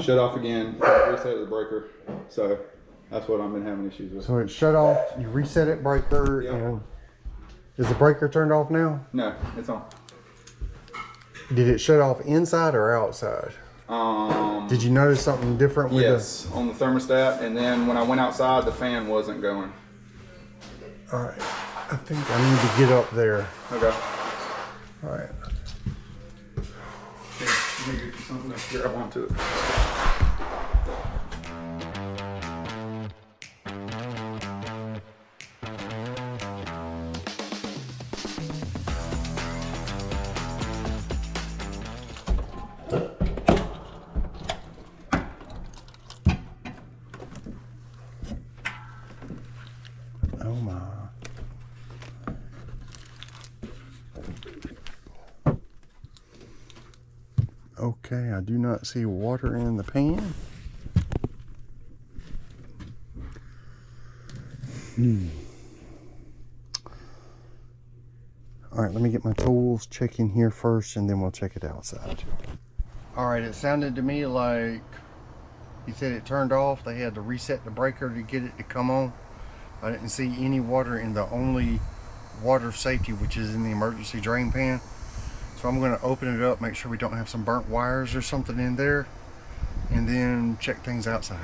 shut off again, reset the breaker. So that's what I've been having issues with. So it shut off, you reset it, breaker, and is the breaker turned off now? No, it's on. Did it shut off inside or outside? Did you notice something different with Yes, on the thermostat, and then when I went outside, the fan wasn't going. All right, I think I need to get up there. Okay. All right. Let me get something to grab onto it. Oh my. Okay, I do not see water in the pan. All right, let me get my tools, check in here first, and then we'll check it outside. All right, it sounded to me like he said it turned off. They had to reset the breaker to get it to come on. I didn't see any water in the only water safety, which is in the emergency drain pan. So I'm going to open it up, make sure we don't have some burnt wires or something in there, and then check things outside.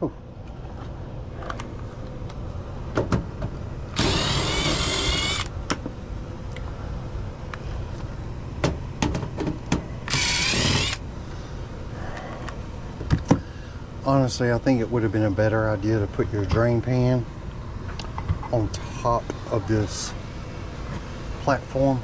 Oh. Honestly, I think it would have been a better idea to put your drain pan on top of this platform.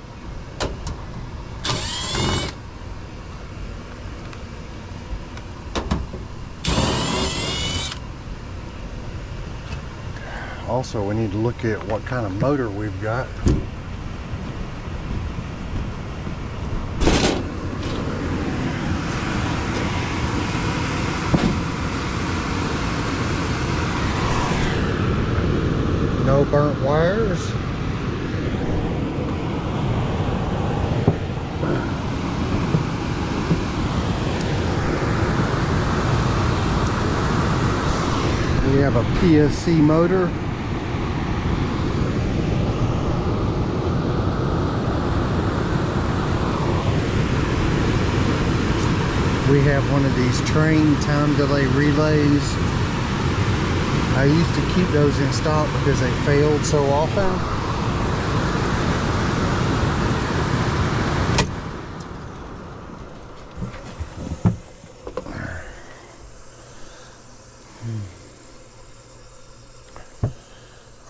Also, we need to look at what kind of motor we've got. No burnt wires. We have a PSC motor. We have one of these train time delay relays. I used to keep those in stock because they failed so often.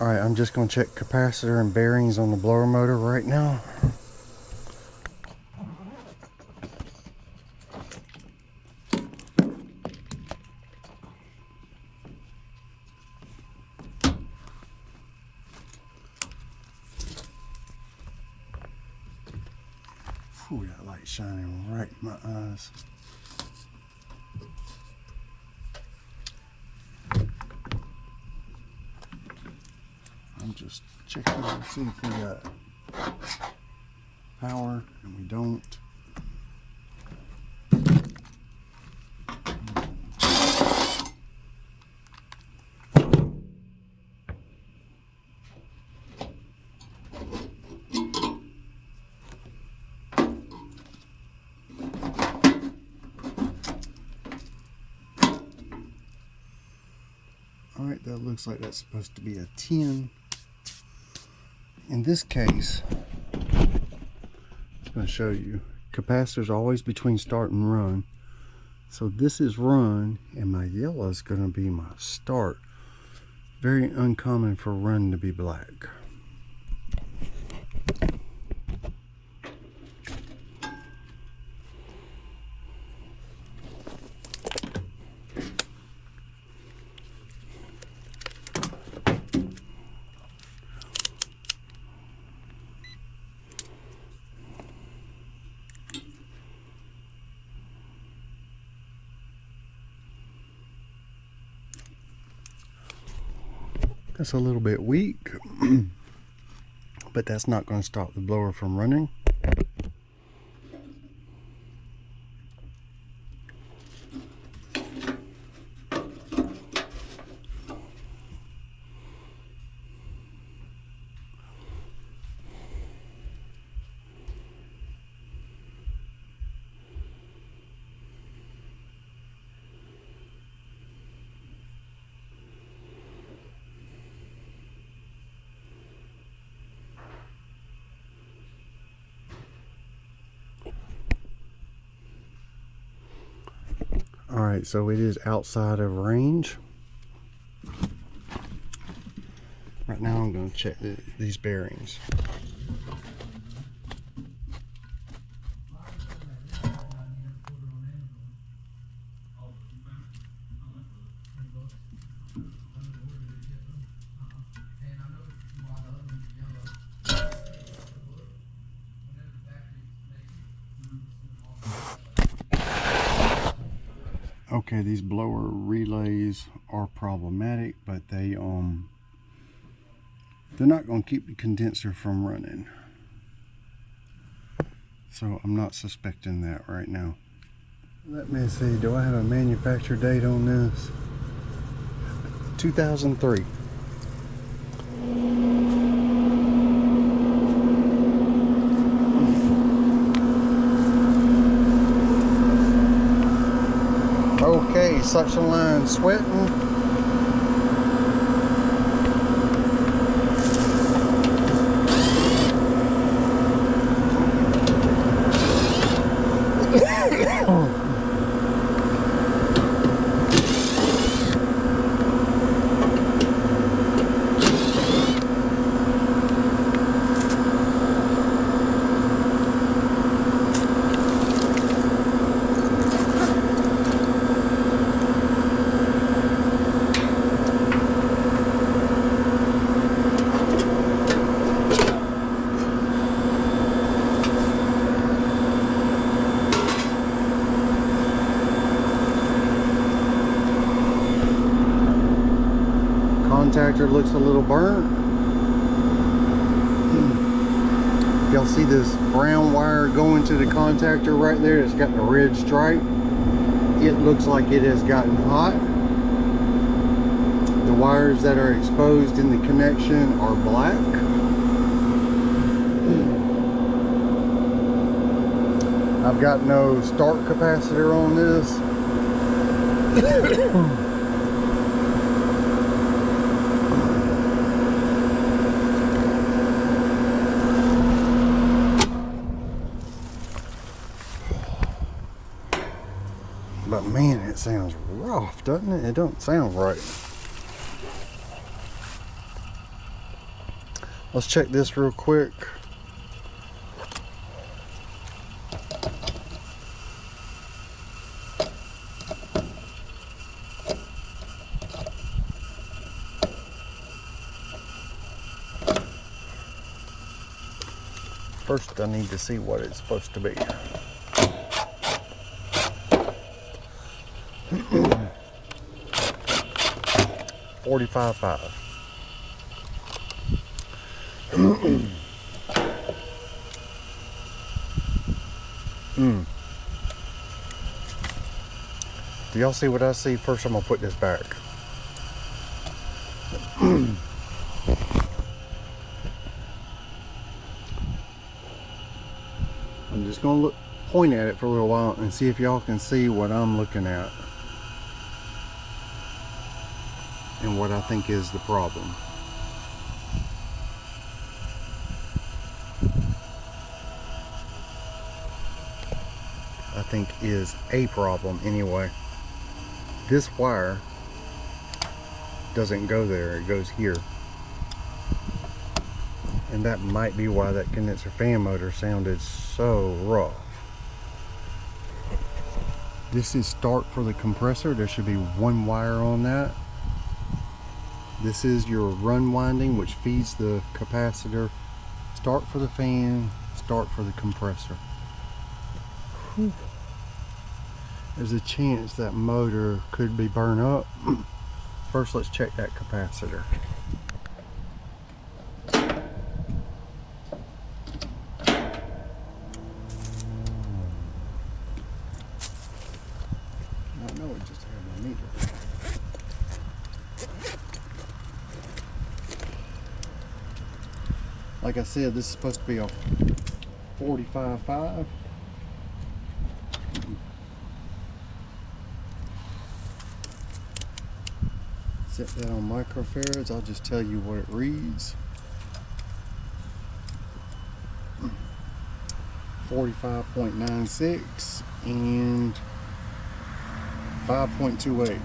All right, I'm just going to check capacitor and bearings on the blower motor right now. Ooh, that light shining right in my eyes. I'm just checking to see if we got power, and we don't. All right, that looks like that's supposed to be a 10. In this case, I'm going to show you. Capacitor's always between start and run. So this is run, and my yellow is going to be my start. Very uncommon for run to be black. That's a little bit weak, but that's not going to stop the blower from running. Alright, so it is outside of range. Right now I'm going to check these bearings. Okay, these blower relays are problematic, but they're not going to keep the condenser from running. So I'm not suspecting that right now. Let me see, do I have a manufacture date on this? 2003. Okay, suction line sweating. Contactor looks a little burnt. Y'all see this brown wire going to the contactor right there? It's got the red stripe. It looks like it has gotten hot. The wires that are exposed in the connection are black. I've got no start capacitor on this. But man, it sounds rough, doesn't it? It don't sound right. Let's check this real quick. First, I need to see what it's supposed to be. 45.5. Do y'all see what I see? First, I'm gonna put this back. I'm just gonna point at it for a little while and see if y'all can see what I'm looking at and what I think is the problem. I think is a problem anyway. This wire doesn't go there, it goes here. And that might be why that condenser fan motor sounded so rough. This is start for the compressor. There should be one wire on that. This is your run winding, which feeds the capacitor. Start for the fan, start for the compressor. Whew. There's a chance that motor could be burned up. First, let's check that capacitor. No, it just had my meter. Like I said, this is supposed to be a 45.5. Set that on microfarads. I'll just tell you what it reads. 45.96 and 5.28.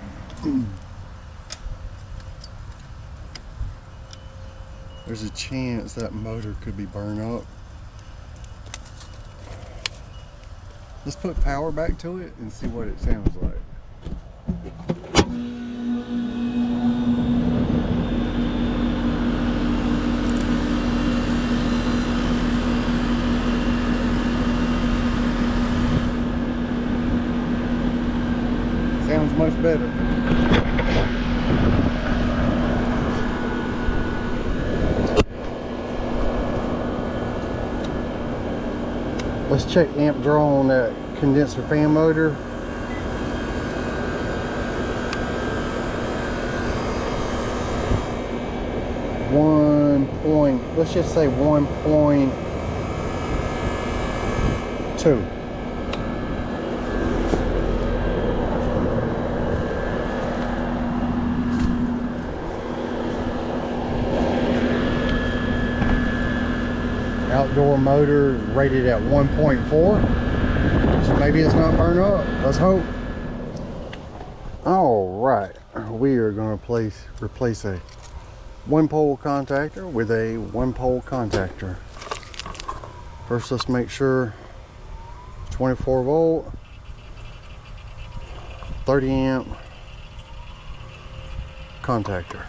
There's a chance that motor could be burned up. Let's put power back to it and see what it sounds like. Sounds much better. Let's check amp draw on that condenser fan motor. Let's just say 1.2. Outdoor motor rated at 1.4, so maybe it's not burned up. Let's hope. All right, we are going to replace a one-pole contactor with a one-pole contactor. First, let's make sure 24 volt, 30 amp contactor.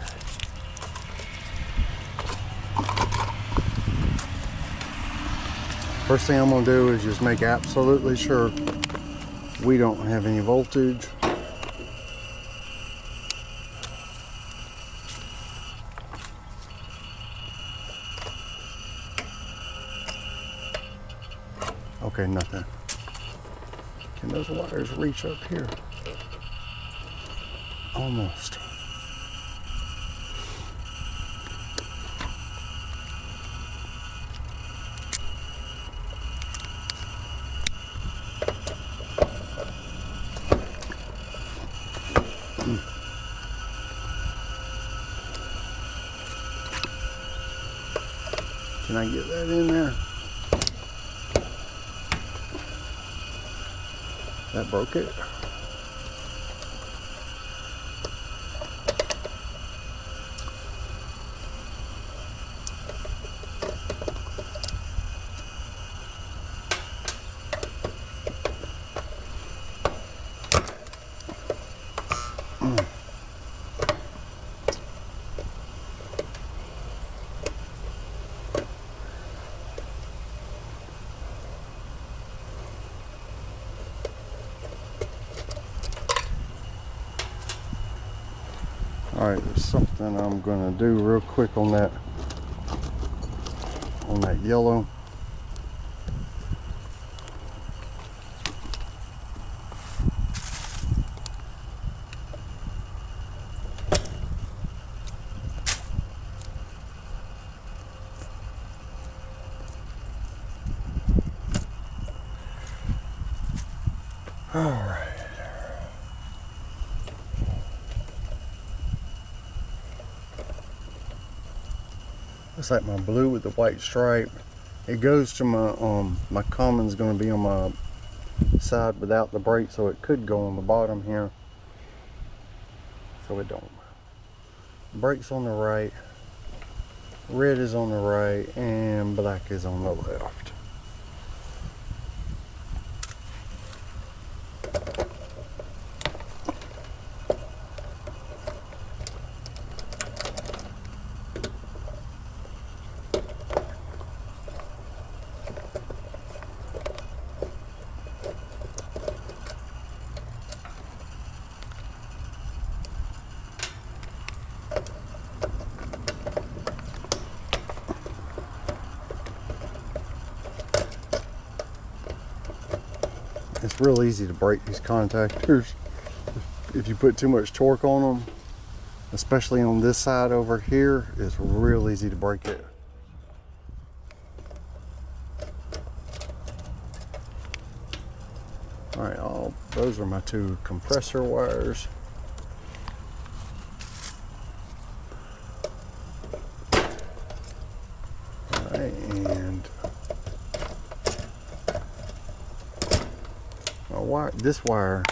First thing I'm going to do is just make absolutely sure we don't have any voltage. Okay, nothing. Can those wires reach up here? Almost. Can I get that in there? That broke it. Alright, there's something I'm gonna do real quick on that yellow. Alright. Looks like my blue with the white stripe. It goes to my my common's going to be on my side without the brake, so it could go on the bottom here. So it don't. Brakes on the right, red is on the right, and black is on the left. It's real easy to break these contactors if you put too much torque on them, especially on this side over here. It's real easy to break it. All right, those are my two compressor wires. All right, and this wire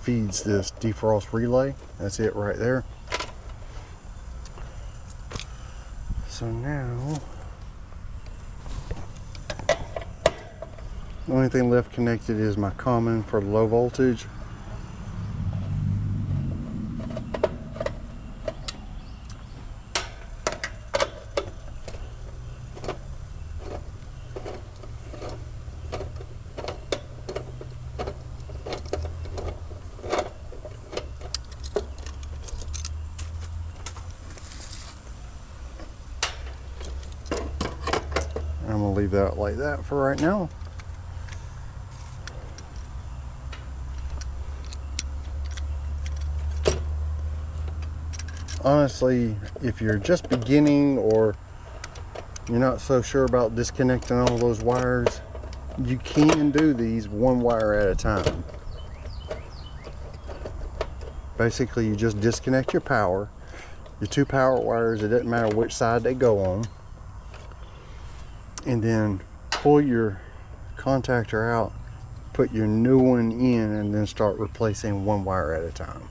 feeds this defrost relay. That's it right there. So now the only thing left connected is my common for low voltage. I'm gonna leave that like that for right now. Honestly, if you're just beginning or you're not so sure about disconnecting all those wires, you can do these one wire at a time. Basically, you just disconnect your power, your two power wires, it doesn't matter which side they go on, and then pull your contactor out, put your new one in, and then start replacing one wire at a time.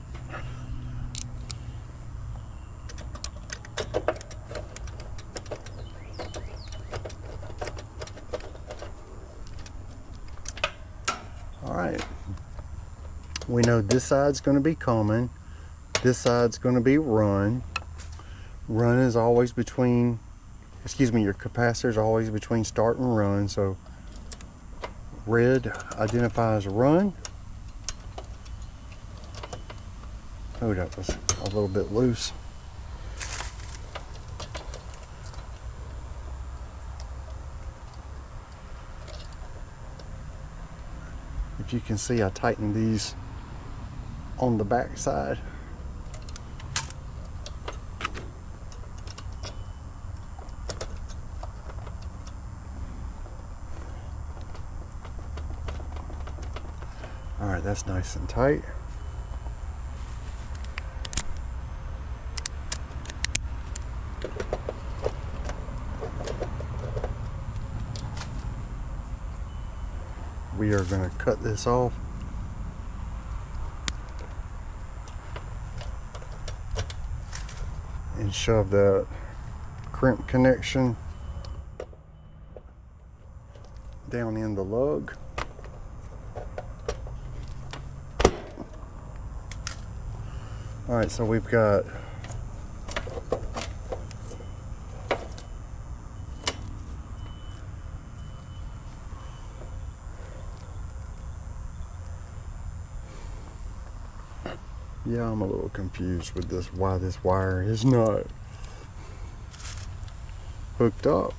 Alright, we know this side's going to be common, this side's going to be run. Run is always between, your capacitor is always between start and run, so red identifies run. Oh, that was a little bit loose. If you can see, I tightened these on the back side. All right, that's nice and tight. We are going to cut this off. And shove that crimp connection down in the lug. All right, so we've got yeah, I'm a little confused with this, why this wire is not hooked up.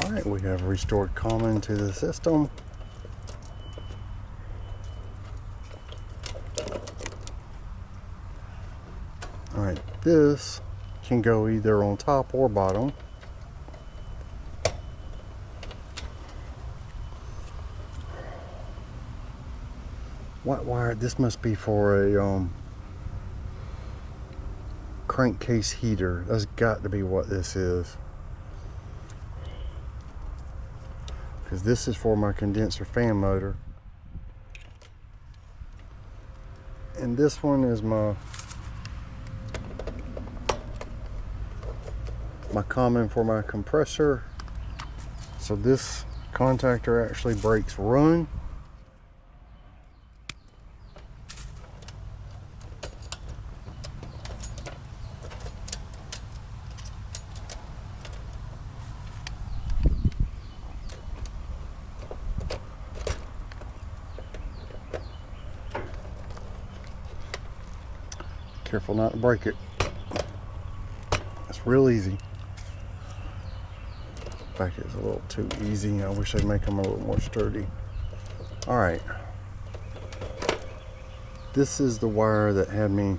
Alright, we have restored common to the system. Alright, this can go either on top or bottom. What wire? This must be for a crankcase heater. That's got to be what this is, because this is for my condenser fan motor, and this one is my common for my compressor. So this contactor actually breaks run. Careful not to break it. It's real easy. In fact, it's a little too easy. I wish they'd make them a little more sturdy. All right. This is the wire that had me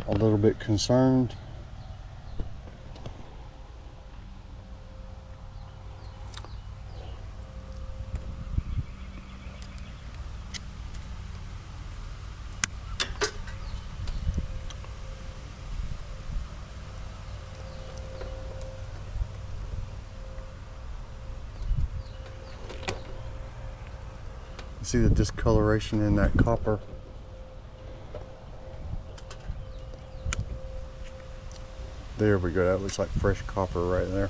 a little bit concerned. See the discoloration in that copper? There we go. That looks like fresh copper right there.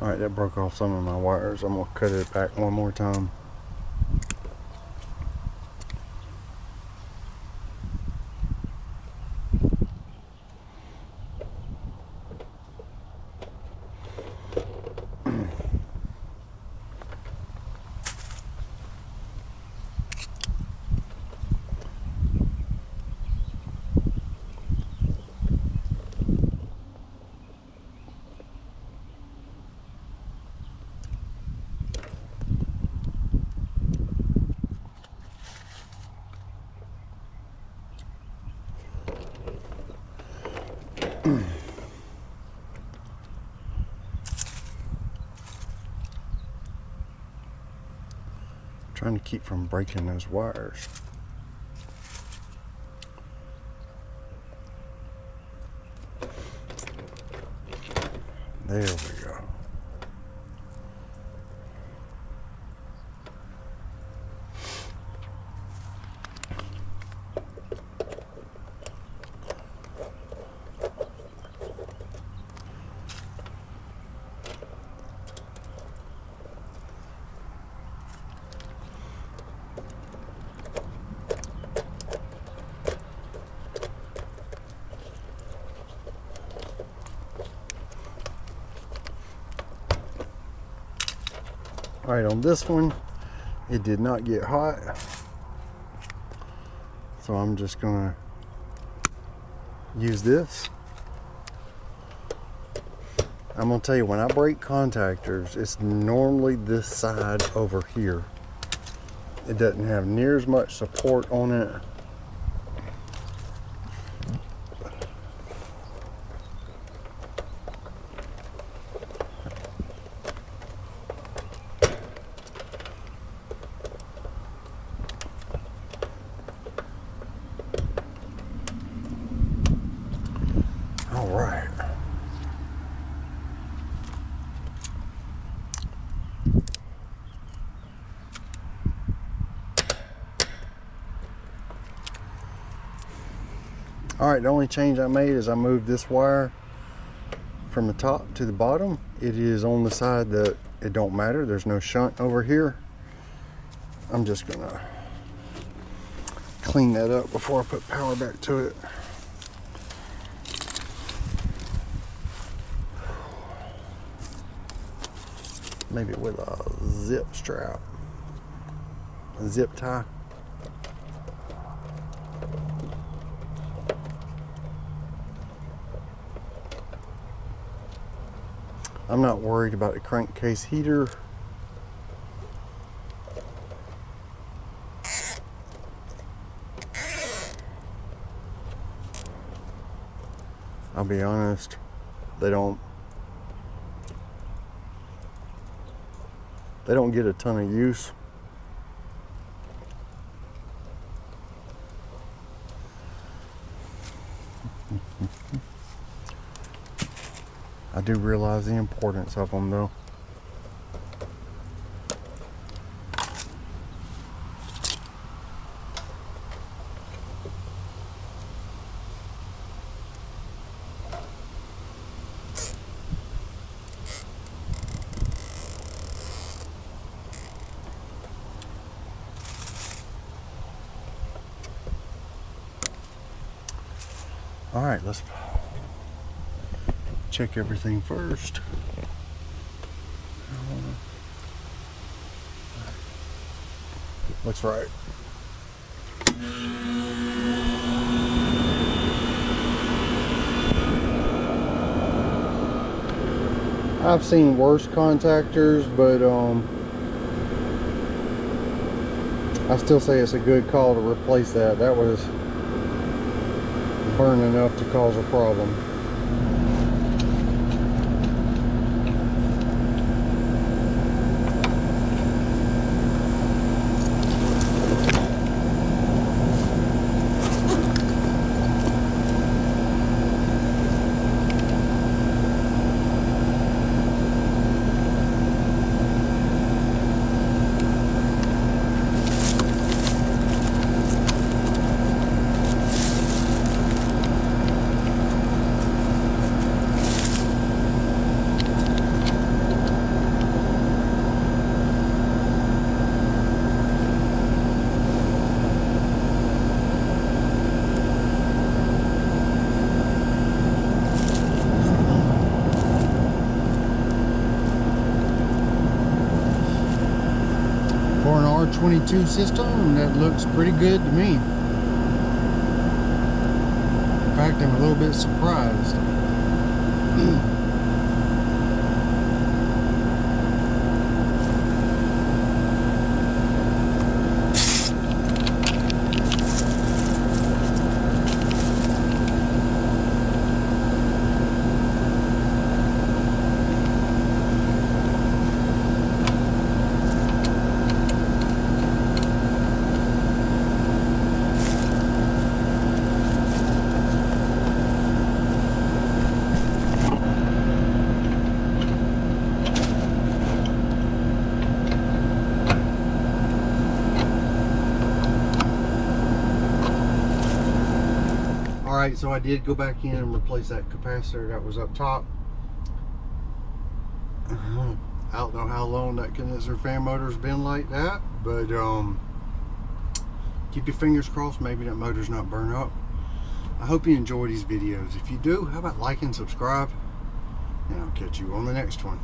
Alright, that broke off some of my wires. I'm going to cut it back one more time. Trying to keep from breaking those wires. There we go. All right, on this one, it did not get hot. So I'm just gonna use this. I'm gonna tell you, when I break contactors, it's normally this side over here. It doesn't have near as much support on it. All right. All right, the only change I made is I moved this wire from the top to the bottom. It is on the side that it don't matter. There's no shunt over here. I'm just gonna clean that up before I put power back to it. Maybe with a zip strap, a zip tie. I'm not worried about the crankcase heater. I'll be honest, they don't get a ton of use. I do realize the importance of them though. All right, let's check everything first. Looks right. I've seen worse contactors, but I still say it's a good call to replace that. That was burn enough to cause a problem. For an R22 system, that looks pretty good to me. In fact, I'm a little bit surprised. Alright, so I did go back in and replace that capacitor that was up top. I don't know how long that condenser fan motor's been like that, but keep your fingers crossed, maybe that motor's not burned up. I hope you enjoy these videos. If you do, how about like and subscribe, and I'll catch you on the next one.